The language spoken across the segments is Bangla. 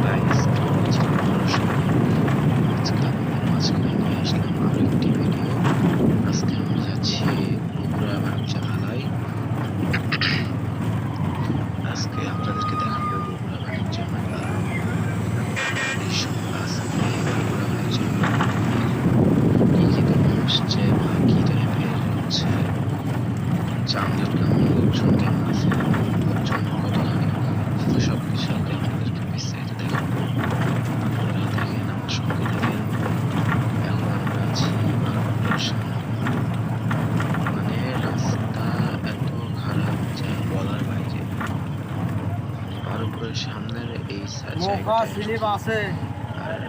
গাইস, কেমন আছেন আপনারা সবাই? আজকে আপনাদের মাঝখানে নিয়ে আসলাম আরো একটি ভিডিও। আজকে আমরা যাচ্ছি বগুড়া বাণিজ্য মেলায়। আজকে আপনাদেরকে দেখাবো বগুড়া বাণিজ্য মেলার দৃশ্য। আজকে বগুড়া বাণিজ্য মেলায় আপনাদের কি কি দোকান আসছে বা কি টাইপের হচ্ছে যানজট কেমন, লোকজন কেমন আছে, লোকজন কতখানি, সেটা সবকিছু আজকে আপনাদেরকে বিস্তারিত দেখাবো। আপনারা দেখেন, আমার সঙ্গে থাকেন। এখন আমরা আছি বারোপুরের সামনে। মানে রাস্তা এত খারাপ যা বলার বাইরে। মানে বারোপুরের সামনের এই জায়গাটায় আর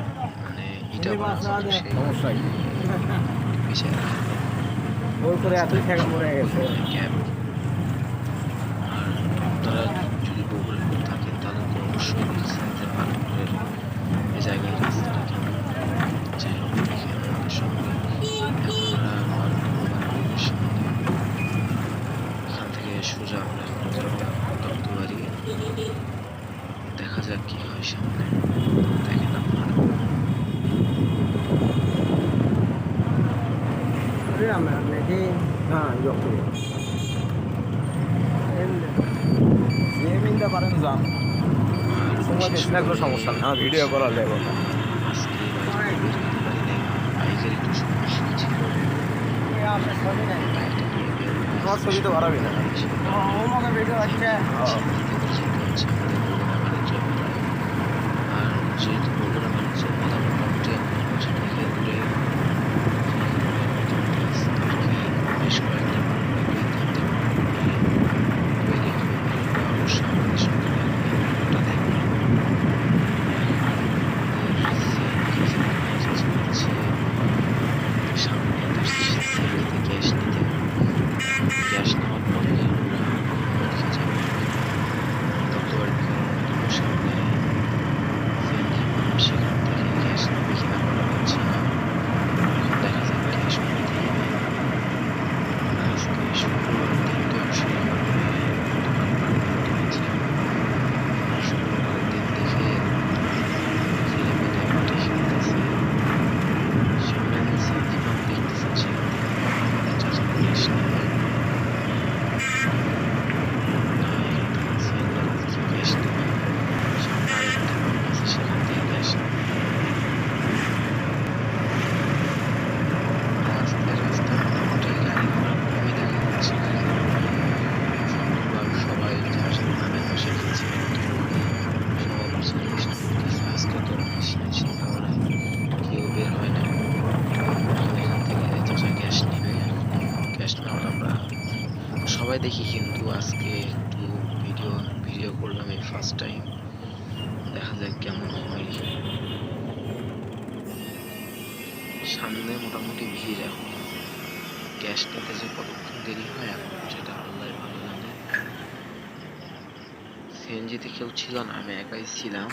মানে ইটা বানা হতো সেই পিছিয়ে রাখা ক্যাব। আর আপনারা যদি বগুড়ার কেউ থাকেন তাহলে তো অবশ্যই দেখছেন যে বারোপুরের এই জায়গায় রাস্তাটা কেমন। যাই হোক, দেখেন আমাদের সঙ্গে। এখন আমরা বারোপুরের সামনে, এখান থেকে সোজা আমরা এখন যাবো দত্তবাড়ি। দেখা যাক কি হয় সামনে, দেখেন আপনারা। সমস্যা না, ভিডিও করা যাবে। আজকে বাইরে বের হতে পারি নাই, বাইকের একটু সমস্যা ছিল। বাইকটা নিয়ে বের হয়ে তোমার ছবি তো বাড়াবি না। আর যেহেতু বগুড়া বাণিজ্য মেলা মোটামুটি আমাদের বাসা থেকে দূরে, বেশ কয়েকটা অবশ্যই আমাদের সঙ্গে ভিডিওটা দেখবেন। সামনে গ্যাস নিতে, গ্যাস নেওয়ার পরে আমরা যাব দত্তবাড়ির সামনে সিএনজি পাম্প, সেখান থেকে গ্যাস নেবে কিনা বলা হচ্ছে না। এখন দেখা যাক গ্যাস নিতে হবে। আজকে শুক্রবার দিন তো সেভাবে দোকানপাট বন্ধ আছে। শুক্রবারের দিন দেখে ছেলেমেয়েরা মাঠে খেলতেছে। সামনে যে সিএনজি পাম্প দেখতেছেন, সেখান থেকে আমাদের চাচা গ্যাস নেবে। গ্যাস নেবে, সামনে আরেকটা পাম্প আছে, সেখান থেকে গ্যাস নেবে। রাস্তায় মোটামুটি গাড়ি ঘোড়া কমই দেখা যাচ্ছে। শুক্রবার সবাই যার সাথে নামে বসে খেয়েছে, সব রেস্ট করতেছে। আজকে তো বেশি খাওয়া নাই, কেউ বের হয় না। এখন এখান থেকে চাচা গ্যাস নেবে। গ্যাস নেওয়ার আমরা সবাই দেখি, কিন্তু আজকে একটু ভিডিও করলাম এই ফার্স্ট টাইম। দেখা যাক কেমন হয়। সামনে মোটামুটি ভিড়। এখন গ্যাস নিতে যে কতক্ষণ দেরি হয় এখন সেটা আল্লাহ ভালো জানে। সিএনজিতে কেউ ছিল না, আমি একাই ছিলাম।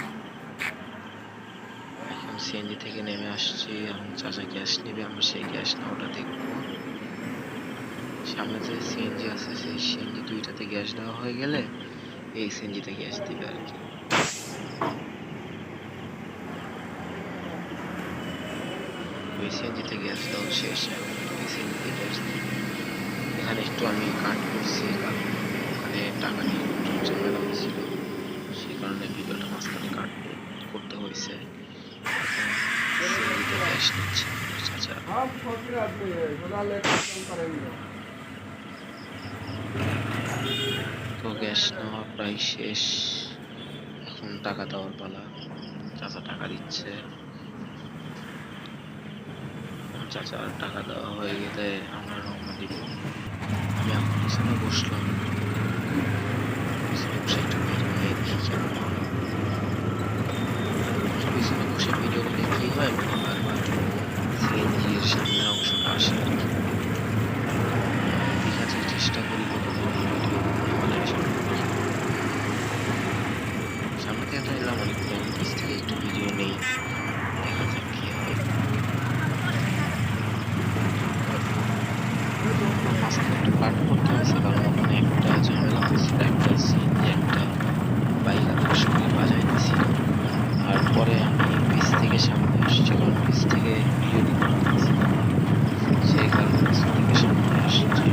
এখন সিএনজি থেকে নেমে আসছি, এখন চাচা গ্যাস নেবে, আমরা সেই গ্যাস নেওয়াটা দেখবো। সামনে যে সিএনজি আছে, সেই সিএনজি দুইটাতে গ্যাস দেওয়া হয়ে গেলে এই সিএনজিতে গ্যাস দিবে আর কি। ওই সিএনজিতে গ্যাস দেওয়া শেষ, এখন এই সিএনজিতে গ্যাস দিবে। এখানে একটু আমি কাট করছি, কারণ ওখানে টাকা নিয়ে একটু ঝামেলা হয়েছিল, সেই কারণে ভিডিওটা মাঝখানে কাট করতে হয়েছে। এখন সিএনজিতে গ্যাস নিচ্ছে আমাদের চাচা। তো গ্যাস নেওয়া প্রায় শেষ, এখন টাকা দেওয়ার পালা। চাচা টাকা দিচ্ছে। চাচার টাকা দেওয়া হয়ে গেলে আমরা রওনা দিব। আমি এখন পিছনে বসলাম, পিছনে বসে একটু ভিডিও নিয়ে দেখি কেমন হয়। পিছনে বসে ভিডিও নিলে কি হয়, মানে বারবার সিএনজির সামনের অংশটা আসে আর কি। দেখার চেষ্টা করি কতক্ষণ ভিডিও মানে সামনে থেকে তো এলাম অনেকক্ষণ, পিছ থেকে একটু ভিডিও নেই, দেখা যাক কি হয়। মাঝখানে একটু কাট করতে হয়েছে, কারণ ওখানে একটা ঝামেলা হয়েছিল, একটা সিএনজি একটা বাইক আমাদের সঙ্গে বাজাইতেছিল। আর পরে আমি পিছ থেকে সামনে আসছি, কারণ পিছ থেকে ভিডিও দিতে পারতেছি না, সেই কারণে পিছ থেকে সামনে আসছি।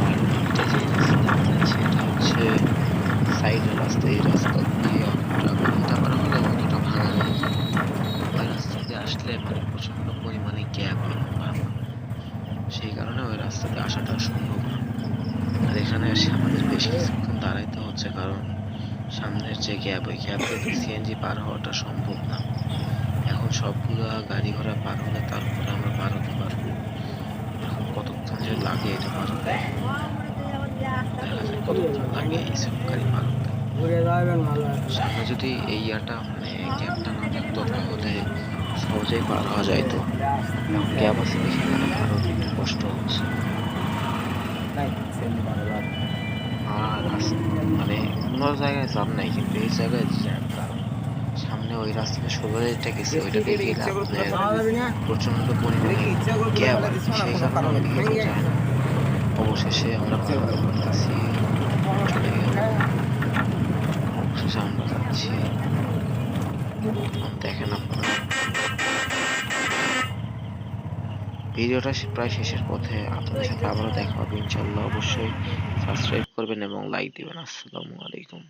আর এটা যে রাস্তা আছে এটা হচ্ছে সাইডের রাস্তা, এই রাস্তা দিয়ে আমরা ঘন্টা পার হলে অতটা ভালো যায় না। ওই রাস্তা দিয়ে আসলে মানে প্রচন্ড পরিমাণে গ্যাপ হয় লম্বা, সেই কারণে ওই রাস্তাতে আসাটা সম্ভব না। আর এখানে এসে আমাদের বেশ কিছুক্ষণ দাঁড়াইতে হচ্ছে, কারণ সামনের যে গ্যাপ, ওই গ্যাপ দিয়ে সিএনজি পার হওয়াটা সম্ভব না। এখন সবগুলা গাড়ি ঘোড়া পার হলে তারপরে আমরা পার হতে পারবো। এখন কতক্ষণ যে লাগে এটা পার হতে, দেখা যায় কতক্ষণ লাগে এইসব গাড়ি পার হতে। সামনে যদি এই ইয়াটা মানে গ্যাপটা না থাকতো তাহলে সহজেই পার হওয়া যাইতো। এখন গ্যাপ আছে দেখে এখানে পার হতে একটু কষ্ট হচ্ছে। আর মানে অন্য জায়গায় জ্যাম নাই, কিন্তু এই জায়গায় জ্যাম, কারণ সামনে ওই রাস্তাটা সোজা যেটা গেছে ওইটা দেখে আপনার প্রচন্ড পরিমাণে গ্যাপ আর কি, সেই কারণে ওইদিকে কেউ যায় না। অবশেষে আমরা পার হতে পারতেছি, চলে গেল। অবশেষে আমরা যাচ্ছি। দেখেন আপনারা ভিডিওটা প্রায় শেষের পথে, আপনাদের সাথে আবারও দেখা হবে ইনশাল্লাহ। অবশ্যই সাবস্ক্রাইব করবেন এবং লাইক দিবেন। আসসালামু আলাইকুম।